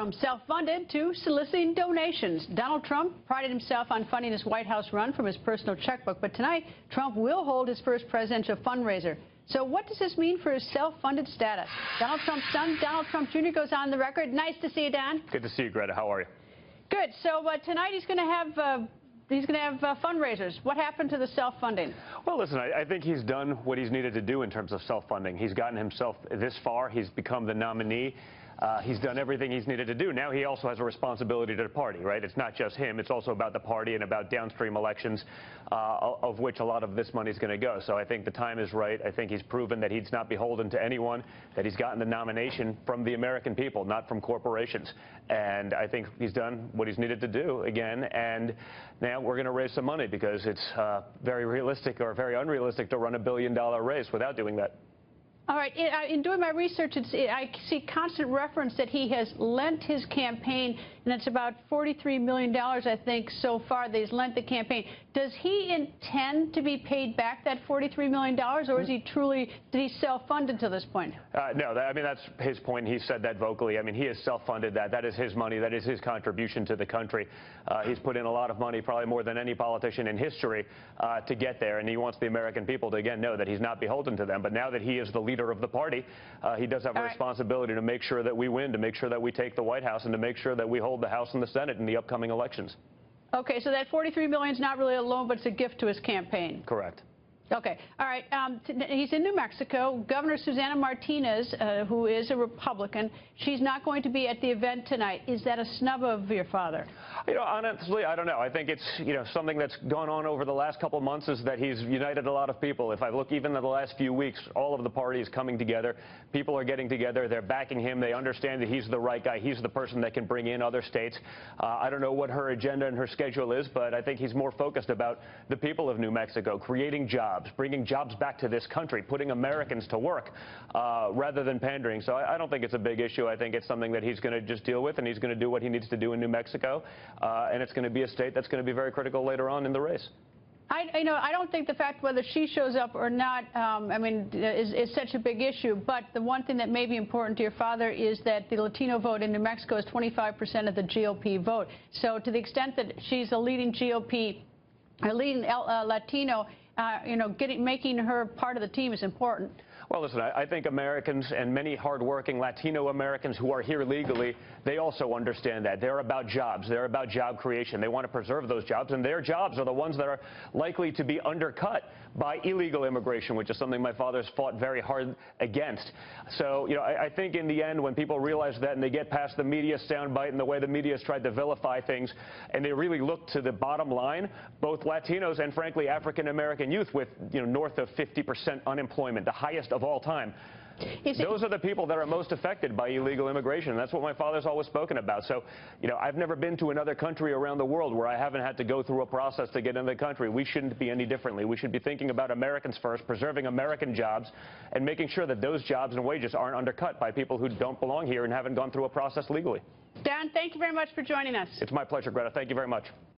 From self-funded to soliciting donations. Donald Trump prided himself on funding his White House run from his personal checkbook, but tonight Trump will hold his first presidential fundraiser. So what does this mean for his self-funded status? Donald Trump's son, Donald Trump Jr., goes on the record. Nice to see you, Don. Good to see you, Greta. How are you? Good. So tonight he's going to have fundraisers. What happened to the self-funding? Well, listen, I think he's done what he's needed to do in terms of self-funding. He's gotten himself this far. He's become the nominee. He's done everything he's needed to do. Now he also has a responsibility to the party, right? It's not just him. It's also about the party and about downstream elections, of which a lot of this money is going to go. So I think the time is right. I think he's proven that he's not beholden to anyone, that he's gotten the nomination from the American people, not from corporations. And I think he's done what he's needed to do again. And now we're going to raise some money because it's very realistic or very unrealistic to run a billion-dollar race without doing that. All right. In doing my research, I see constant reference that he has lent his campaign, and it's about $43 million, I think, so far that he's lent the campaign. Does he intend to be paid back that $43 million, or is he truly, did he self-fund until this point? No, I mean, that's his point. He said that vocally. I mean, he has self-funded that. That is his money. That is his contribution to the country. He's put in a lot of money, probably more than any politician in history, to get there, and he wants the American people to, again, know that he's not beholden to them. But now that he is the leader of the party, he does have a responsibility to make sure that we win, to make sure that we take the White House, and to make sure that we hold the House and the Senate in the upcoming elections. Okay, so that $43 million is not really a loan, but it's a gift to his campaign. Correct. Okay. All right. He's in New Mexico. Governor Susana Martinez, who is a Republican, she's not going to be at the event tonight. Is that a snub of your father? You know, honestly, I don't know. I think it's, something that's gone on over the last couple of months is that he's united a lot of people. If I look even at the last few weeks, all of the parties coming together. People are getting together. They're backing him. They understand that he's the right guy. He's the person that can bring in other states. I don't know what her agenda and her schedule is, but I think he's more focused about the people of New Mexico, creating jobs, bringing jobs back to this country, putting Americans to work rather than pandering. So I don't think it's a big issue. I think it's something that he's going to just deal with, and he's going to do what he needs to do in New Mexico. And it's going to be a state that's going to be very critical later on in the race. I don't think the fact whether she shows up or not, is such a big issue. But the one thing that may be important to your father is that the Latino vote in New Mexico is 25% of the GOP vote. So to the extent that she's a leading GOP, a leading Latino, making her part of the team is important. Well, listen, I think Americans and many hardworking Latino Americans who are here legally, they also understand that. They're about jobs. They're about job creation. They want to preserve those jobs, and their jobs are the ones that are likely to be undercut by illegal immigration, which is something my father's fought very hard against. So, I think in the end, when people realize that and they get past the media soundbite and the way the media has tried to vilify things, and they really look to the bottom line, both Latinos and, frankly, African-American youth with, north of 50% unemployment, the highest of all time. Those are the people that are most affected by illegal immigration. That's what my father's always spoken about. So, I've never been to another country around the world where I haven't had to go through a process to get into the country. We shouldn't be any differently. We should be thinking about Americans first, preserving American jobs, and making sure that those jobs and wages aren't undercut by people who don't belong here and haven't gone through a process legally. Don, thank you very much for joining us. It's my pleasure, Greta. Thank you very much.